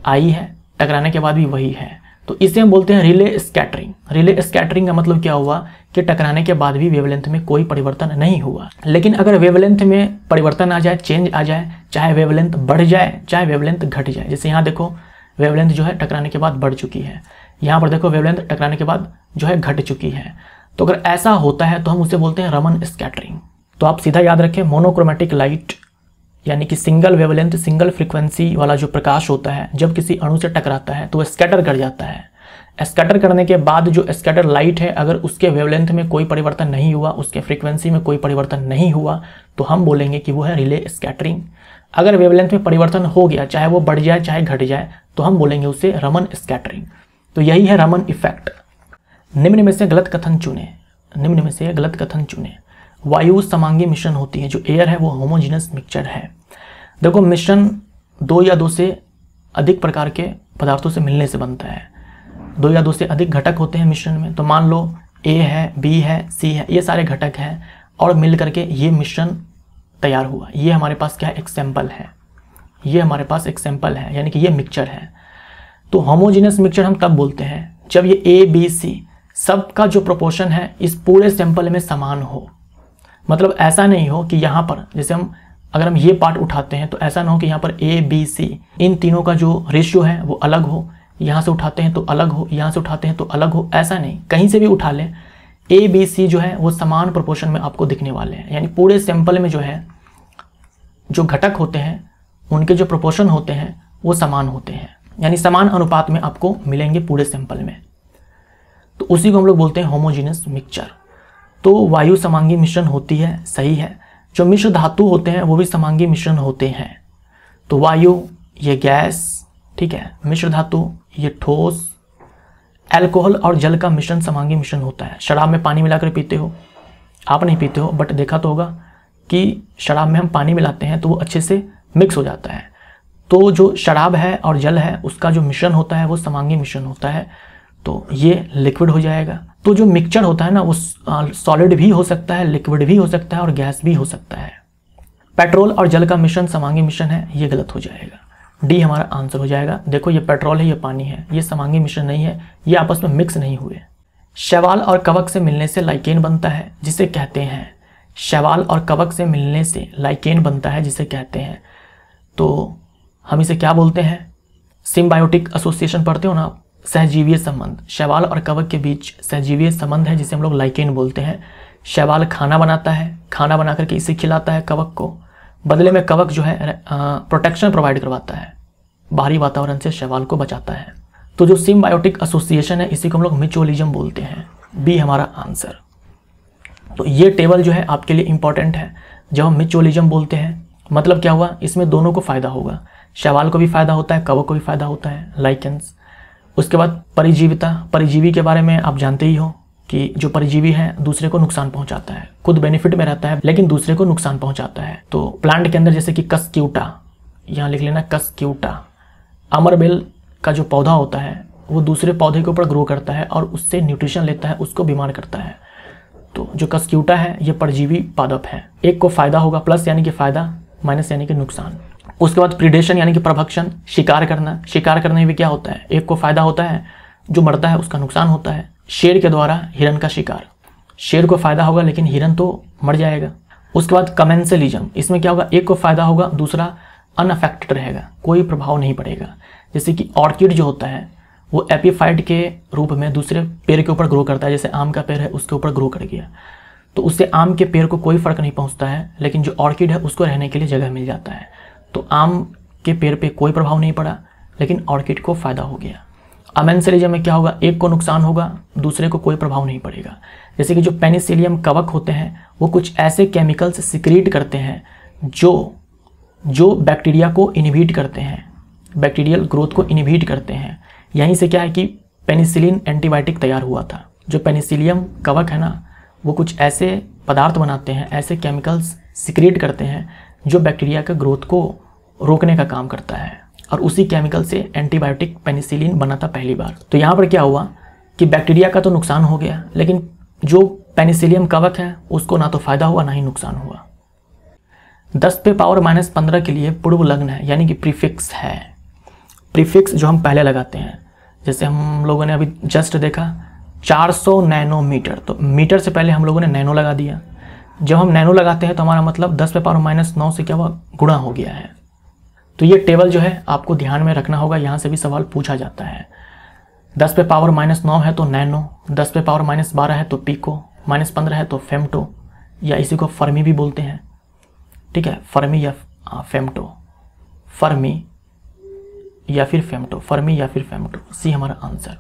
आई है टकराने के बाद भी वही है। तो इसे हम बोलते हैं रिले स्कैटरिंग। रिले स्कैटरिंग का मतलब क्या हुआ कि टकराने के बाद भी वेवलेंथ में कोई परिवर्तन नहीं हुआ। लेकिन अगर वेवलेंथ में परिवर्तन आ जाए, चेंज आ जाए, चाहे वेवलेंथ बढ़ जाए चाहे वेवलेंथ घट जाए, जैसे यहाँ देखो वेवलेंथ जो है टकराने के बाद बढ़ चुकी है। यहाँ पर देखो वेवलेंथ टकराने के बाद जो है घट चुकी है। तो अगर ऐसा होता है तो हम उसे बोलते हैं रमन स्कैटरिंग। तो आप सीधा याद रखें, मोनोक्रोमेटिक लाइट यानी कि सिंगल वेवलेंथ सिंगल फ्रीक्वेंसी वाला जो प्रकाश होता है जब किसी अणु से टकराता है तो वह स्कैटर कर जाता है। स्कैटर करने के बाद जो स्कैटर लाइट है अगर उसके वेवलेंथ में कोई परिवर्तन नहीं हुआ, उसके फ्रीक्वेंसी में कोई परिवर्तन नहीं हुआ, तो हम बोलेंगे कि वो है रिले स्कैटरिंग। अगर वेवलेंथ में परिवर्तन हो गया, चाहे वो बढ़ जाए चाहे घट जाए, तो हम बोलेंगे उसे रमन स्कैटरिंग। तो यही है रमन इफेक्ट। निम्न में से गलत कथन चुने। निम्न में से गलत कथन चुने। वायु समांगी मिश्रण होती है, जो एयर है वो होमोजीनस मिक्सचर है। देखो मिश्रण 2 या 2 से अधिक प्रकार के पदार्थों से मिलने से बनता है। 2 या 2 से अधिक घटक होते हैं मिश्रण में। तो मान लो ए है, बी है, सी है, ये सारे घटक हैं और मिल करके ये मिश्रण तैयार हुआ। ये हमारे पास क्या है, एक सैंपल है। ये हमारे पास एक सैंपल है, यानी कि ये मिक्सचर है। तो होमोजीनस मिक्सचर हम तब बोलते हैं जब ये ए बी सी सबका जो प्रोपोर्शन है इस पूरे सैंपल में समान हो। मतलब ऐसा नहीं हो कि यहाँ पर जैसे अगर हम ये पार्ट उठाते हैं तो ऐसा ना हो कि यहाँ पर ए बी सी इन तीनों का जो रेशियो है वो अलग हो, यहाँ से उठाते हैं तो अलग हो, यहाँ से उठाते हैं तो अलग हो, ऐसा नहीं। कहीं से भी उठा लें, ए बी सी जो है वो समान प्रोपोर्शन में आपको दिखने वाले हैं। यानी पूरे सैंपल में जो है जो घटक होते हैं उनके जो प्रोपोर्शन होते हैं वो समान होते हैं, यानी समान अनुपात में आपको मिलेंगे पूरे सैंपल में। तो उसी को हम लोग बोलते हैं होमोजीनस मिक्सचर। तो वायु समांगी मिश्रण होती है, सही है। जो मिश्र धातु होते हैं वो भी समांगी मिश्रण होते हैं। तो वायु ये गैस, ठीक है, मिश्र धातु ये ठोस, अल्कोहल और जल का मिश्रण समांगी मिश्रण होता है। शराब में पानी मिलाकर पीते हो, आप नहीं पीते हो, बट देखा तो होगा कि शराब में हम पानी मिलाते हैं तो वो अच्छे से मिक्स हो जाता है। तो जो शराब है और जल है उसका जो मिश्रण होता है वो समांगी मिश्रण होता है, तो ये लिक्विड हो जाएगा। तो जो मिक्सचर होता है ना वो सॉलिड भी हो सकता है, लिक्विड भी हो सकता है और गैस भी हो सकता है। पेट्रोल और जल का मिश्रण समांगी मिश्रण है, ये गलत हो जाएगा। डी हमारा आंसर हो जाएगा। देखो ये पेट्रोल है, ये पानी है, ये समांगी मिश्रण नहीं है, ये आपस में मिक्स नहीं हुए। शैवाल और कवक से मिलने से लाइकेन बनता है, जिसे कहते हैं, शैवाल और कवक से मिलने से लाइकेन बनता है जिसे कहते हैं। तो हम इसे क्या बोलते हैं, सिम्बायोटिक एसोसिएशन पढ़ते हो ना आप, सहजीवीय संबंध। शैवाल और कवक के बीच सहजीवीय संबंध है जिसे हम लोग लाइकेन बोलते हैं। शैवाल खाना बनाता है, खाना बना करके इसे खिलाता है कवक को, बदले में कवक जो है प्रोटेक्शन प्रोवाइड करवाता है, बाहरी वातावरण से शैवाल को बचाता है। तो जो सिम्बायोटिक एसोसिएशन है इसी को हम लोग म्यूचुअलिज्म बोलते हैं। बी हमारा आंसर। तो ये टेबल जो है आपके लिए इंपॉर्टेंट है। जब हम म्यूचुअलिज्म बोलते हैं मतलब क्या हुआ, इसमें दोनों को फायदा होगा, शैवाल को भी फायदा होता है, कवक को भी फायदा होता है, लाइकेंस। उसके बाद परिजीविता, परिजीवी के बारे में आप जानते ही हो कि जो परजीवी है दूसरे को नुकसान पहुंचाता है, खुद बेनिफिट में रहता है लेकिन दूसरे को नुकसान पहुंचाता है। तो प्लांट के अंदर जैसे कि कस्क्यूटा, यहाँ लिख लेना कस्क्यूटा, अमरबेल का जो पौधा होता है वो दूसरे पौधे के ऊपर ग्रो करता है और उससे न्यूट्रिशन लेता है, उसको बीमार करता है। तो जो कस्क्यूटा है ये परजीवी पादप है। एक को फायदा होगा, प्लस यानी कि फायदा, माइनस यानी कि नुकसान। उसके बाद प्रीडेशन यानी कि प्रभक्षण, शिकार करना। शिकार करने में भी क्या होता है, एक को फायदा होता है, जो मरता है उसका नुकसान होता है। शेर के द्वारा हिरन का शिकार, शेर को फायदा होगा लेकिन हिरन तो मर जाएगा। उसके बाद कमेंसलिज्म, इसमें क्या होगा, एक को फायदा होगा, दूसरा अनअफेक्टेड रहेगा, कोई प्रभाव नहीं पड़ेगा। जैसे कि ऑर्किड जो होता है वो एपीफाइट के रूप में दूसरे पेड़ के ऊपर ग्रो करता है, जैसे आम का पेड़ है उसके ऊपर ग्रो कर गया, तो उससे आम के पेड़ को कोई फर्क नहीं पहुंचता है, लेकिन जो ऑर्किड है उसको रहने के लिए जगह मिल जाता है। तो आम के पेड़ पे कोई प्रभाव नहीं पड़ा लेकिन ऑर्किड को फायदा हो गया। अमेंसलिज्म में क्या होगा, एक को नुकसान होगा, दूसरे को कोई प्रभाव नहीं पड़ेगा। जैसे कि जो पेनिसिलियम कवक होते हैं वो कुछ ऐसे केमिकल्स सिक्रीट करते हैं जो बैक्टीरिया को इनहिबिट करते हैं, बैक्टीरियल ग्रोथ को इनहिबिट करते हैं। यहीं से क्या है कि पेनिसिलिन एंटीबायोटिक तैयार हुआ था। जो पेनिसिलियम कवक है ना वो कुछ ऐसे पदार्थ बनाते हैं, ऐसे केमिकल्स सिक्रीट करते हैं जो बैक्टीरिया के ग्रोथ को रोकने का काम करता है, और उसी केमिकल से एंटीबायोटिक पेनिसिलिन बना था पहली बार। तो यहाँ पर क्या हुआ कि बैक्टीरिया का तो नुकसान हो गया लेकिन जो पेनिसिलियम कवक है उसको ना तो फायदा हुआ ना ही नुकसान हुआ। 10⁻⁻15 के लिए पूर्व लग्न है, यानी कि प्रीफिक्स है। प्रीफिक्स जो हम पहले लगाते हैं, जैसे हम लोगों ने अभी जस्ट देखा 400 नैनोमीटर, तो मीटर से पहले हम लोगों ने नैनो लगा दिया। जब हम नैनो लगाते हैं तो हमारा मतलब 10⁻⁻9 से क्या हुआ, गुणा हो गया है। तो ये टेबल जो है आपको ध्यान में रखना होगा, यहाँ से भी सवाल पूछा जाता है। 10 पे पावर -9 है तो नैनो, 10 पे पावर -12 है तो पिको, -15 है तो फेम्टो, या इसी को फर्मी भी बोलते हैं। ठीक है, फर्मी या फेम्टो, फर्मी या फिर फेम्टो, फर्मी या फिर फेम्टो, सी हमारा आंसर।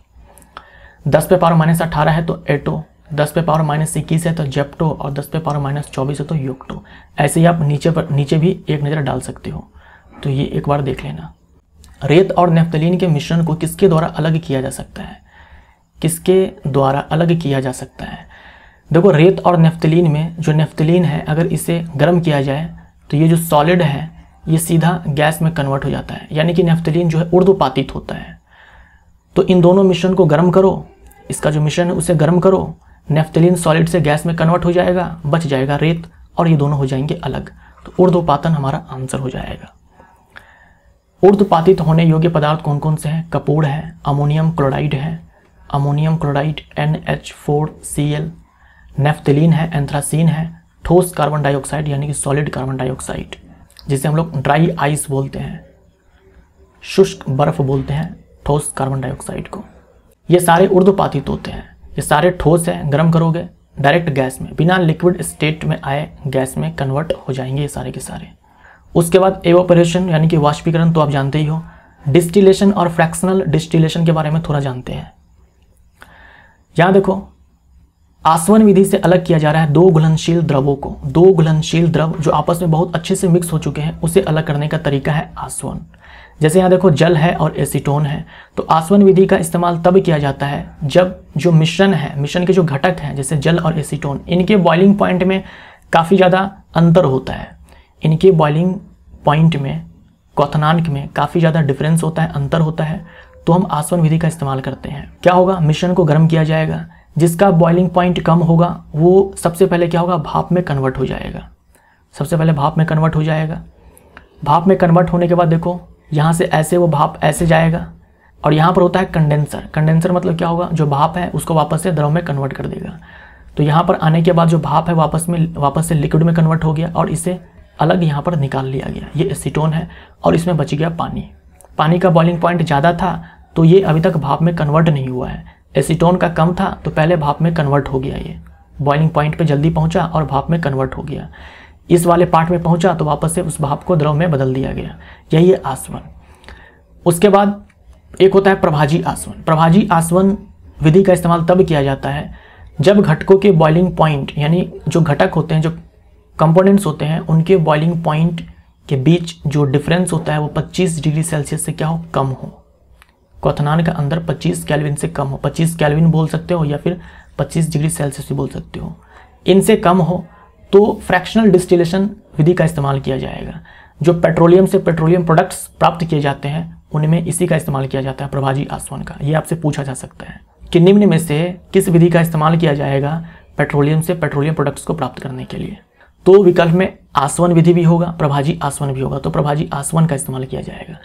10 पे पावर -18 है तो एटो, 10 पे पावर -21 है तो जेप्टो, और 10 पे पावर -24 है तो योक्टो। ऐसे ही आप नीचे भी एक नज़र डाल सकते हो, तो ये एक बार देख लेना। रेत और नेफ्थलीन के मिश्रण को किसके द्वारा अलग किया जा सकता है? किसके द्वारा अलग किया जा सकता है? देखो, रेत और नेफ्थलीन में जो नेफ्थलीन है, अगर इसे गर्म किया जाए तो ये जो सॉलिड है ये सीधा गैस में कन्वर्ट हो जाता है, यानी कि नेफ्थलीन जो है ऊर्ध्वपातित होता है। तो इन दोनों मिश्रण को गर्म करो, इसका जो मिश्रण है उसे गर्म करो, नेफ्थलीन सॉलिड से गैस में कन्वर्ट हो जाएगा, बच जाएगा रेत, और ये दोनों हो जाएंगे अलग। तो ऊर्ध्वपातन हमारा आंसर हो जाएगा। ऊर्ध्वपातित होने योग्य पदार्थ कौन कौन से हैं? कपूर है, अमोनियम क्लोराइड है, अमोनियम क्लोराइड NH4Cl, नेफ्थलीन है, एंथ्रासीन है, ठोस कार्बन डाइऑक्साइड यानी कि सॉलिड कार्बन डाइऑक्साइड, जिसे हम लोग ड्राई आइस बोलते हैं, शुष्क बर्फ बोलते हैं ठोस कार्बन डाइऑक्साइड को। ये सारे ऊर्ध्वपातित होते हैं, ये सारे ठोस है, गर्म करोगे डायरेक्ट गैस में, बिना लिक्विड स्टेट में आए गैस में कन्वर्ट हो जाएंगे ये सारे के सारे। उसके बाद एवोपरेशन यानी कि वाष्पीकरण तो आप जानते ही हो। डिस्टिलेशन और फ्रैक्शनल डिस्टिलेशन के बारे में थोड़ा जानते हैं। यहाँ देखो, आसवन विधि से अलग किया जा रहा है दो घुलनशील द्रवों को। दो घुलनशील द्रव जो आपस में बहुत अच्छे से मिक्स हो चुके हैं, उसे अलग करने का तरीका है आसवन। जैसे यहाँ देखो, जल है और एसीटोन है, तो आसवन विधि का इस्तेमाल तब किया जाता है जब जो मिश्रण है, मिश्रण के जो घटक हैं जैसे जल और एसीटोन, इनके बॉइलिंग पॉइंट में काफ़ी ज़्यादा अंतर होता है। इनके बॉइलिंग पॉइंट में, क्वथनांक में काफ़ी ज़्यादा डिफरेंस होता है, अंतर होता है, तो हम आसवन विधि का इस्तेमाल करते हैं। क्या होगा? मिश्रण को गर्म किया जाएगा, जिसका बॉइलिंग पॉइंट कम होगा वो सबसे पहले क्या होगा? भाप में कन्वर्ट हो जाएगा। सबसे पहले भाप में कन्वर्ट हो जाएगा। भाप में कन्वर्ट होने के बाद देखो, यहाँ से ऐसे वो भाप ऐसे जाएगा, और यहाँ पर होता है कंडेंसर। कंडेंसर मतलब क्या होगा? जो भाप है उसको वापस से द्रव में कन्वर्ट कर देगा। तो यहाँ पर आने के बाद जो भाप है वापस से लिक्विड में कन्वर्ट हो गया, और इसे अलग यहाँ पर निकाल लिया गया। ये एसीटोन है, और इसमें बच गया पानी। पानी का बॉइलिंग पॉइंट ज़्यादा था, तो ये अभी तक भाप में कन्वर्ट नहीं हुआ है। एसीटोन का कम था, तो पहले भाप में कन्वर्ट हो गया। ये बॉइलिंग पॉइंट पे जल्दी पहुंचा और भाप में कन्वर्ट हो गया। इस वाले पार्ट में पहुंचा तो वापस से उस भाप को द्रव में बदल दिया गया। यही है आसवन। उसके बाद एक होता है प्रभाजी आसवन। प्रभाजी आसवन विधि का इस्तेमाल तब किया जाता है जब घटकों के बॉइलिंग पॉइंट, यानी जो घटक होते हैं, जो कंपोनेंट्स होते हैं, उनके बॉइलिंग पॉइंट के बीच जो डिफरेंस होता है वो 25 डिग्री सेल्सियस से क्या हो? कम हो। क्वथनांक का अंदर 25 केल्विन से कम हो। 25 केल्विन बोल सकते हो या फिर 25 डिग्री सेल्सियस भी बोल सकते हो। इनसे कम हो तो फ्रैक्शनल डिस्टिलेशन विधि का इस्तेमाल किया जाएगा। जो पेट्रोलियम से पेट्रोलियम प्रोडक्ट्स प्राप्त किए जाते हैं उनमें इसी का इस्तेमाल किया जाता है, प्रभाजी आसवन का। ये आपसे पूछा जा सकता है कि निम्न में से किस विधि का इस्तेमाल किया जाएगा पेट्रोलियम से पेट्रोलियम प्रोडक्ट्स को प्राप्त करने के लिए? तो विकल्प में आसवन विधि भी होगा, प्रभाजी आसवन भी होगा, तो प्रभाजी आसवन का इस्तेमाल किया जाएगा।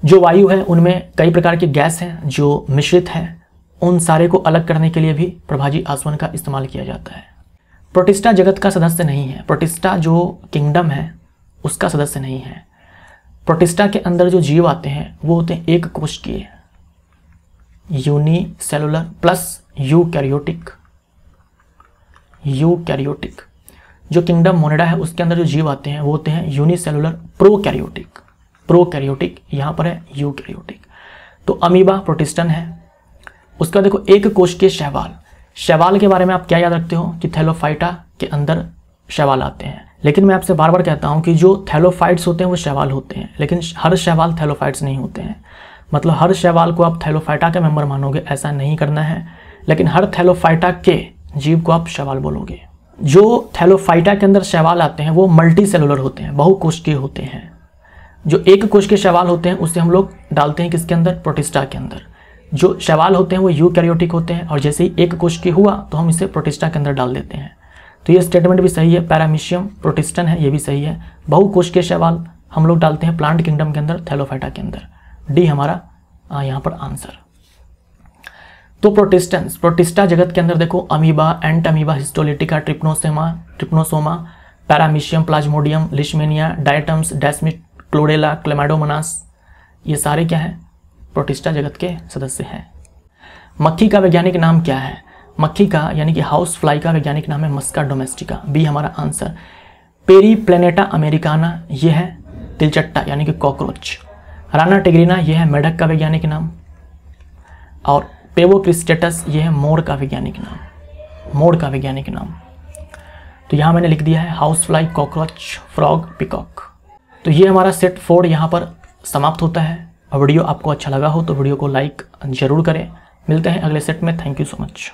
जो वायु है उनमें कई प्रकार के गैस हैं जो मिश्रित हैं, उन सारे को अलग करने के लिए भी प्रभाजी आसवन का इस्तेमाल किया जाता है। प्रोटिस्टा जगत का सदस्य नहीं है। प्रोटिस्टा जो किंगडम है उसका सदस्य नहीं है। प्रोटिस्टा के अंदर जो जीव आते हैं वो होते हैं एक कोशिकीय, यूनिसेलुलर प्लस यूकैरियोटिक। यूकैरियोटिक जो किंगडम मोनेडा है उसके अंदर जो जीव आते हैं वो होते हैं यूनिसेलुलर प्रोकैरियोटिक। प्रोकैरियोटिक यहाँ पर है यूकैरियोटिक। तो अमीबा प्रोटिस्टन है। उसका देखो एक कोशिकीय शैवाल। शैवाल के बारे में आप क्या याद रखते हो कि थैलोफाइटा के अंदर शैवाल आते हैं, लेकिन मैं आपसे बार बार कहता हूँ कि जो थैलोफाइट्स होते हैं वो शैवाल होते हैं, लेकिन हर शैवाल थैलोफाइट्स नहीं होते हैं। मतलब हर शैवाल को आप थैलोफाइटा का मेंबर मानोगे ऐसा नहीं करना है, लेकिन हर थैलोफाइटा के जीव को आप शैवाल बोलोगे। जो थैलोफाइटा के अंदर शैवाल आते हैं वो मल्टी सेलुलर होते हैं, बहुकोशिकीय होते हैं। जो एक कोश के शैवाल होते हैं उससे हम लोग डालते हैं किसके अंदर? प्रोटिस्टा के अंदर। जो शैवाल होते हैं वो यूकैरियोटिक होते हैं, और जैसे ही एक कोश की हुआ तो हम इसे प्रोटिस्टा के अंदर डाल देते हैं। तो ये स्टेटमेंट भी सही है। पैरामीशियम प्रोटिस्टन है, ये भी सही है। बहुकोश के शैवाल हम लोग डालते हैं प्लांट किंगडम के अंदर, थैलोफाइटा के अंदर। डी हमारा यहाँ पर आंसर। तो प्रोटिस्टेंस, प्रोटिस्टा जगत के अंदर देखो amoeba, Entamoeba, histolytica, Trypanosoma, Paramecium, Plasmodium, Leishmania, diatoms, desmid Chlorella, Chlamydomonas, ये सारे क्या हैं, प्रोटिस्टा जगत के सदस्य हैं। मक्खी का वैज्ञानिक नाम क्या है? मक्खी का यानी कि हाउस फ्लाई का वैज्ञानिक नाम है मस्का डोमेस्टिका, बी हमारा आंसर। पेरीप्लेनेटा अमेरिकाना, ये है तिलचट्टा यानी कि कॉकरोच। राना टिग्रिना, ये है मेढक का वैज्ञानिक नाम। और पेवोक्रिस्टेटस, ये है मोर का वैज्ञानिक नाम, मोर का वैज्ञानिक नाम। तो यहाँ मैंने लिख दिया है house fly, cockroach, frog, peacock. तो ये हमारा सेट 4 यहाँ पर समाप्त होता है। वीडियो आपको अच्छा लगा हो तो वीडियो को लाइक जरूर करें। मिलते हैं अगले सेट में। Thank you so much.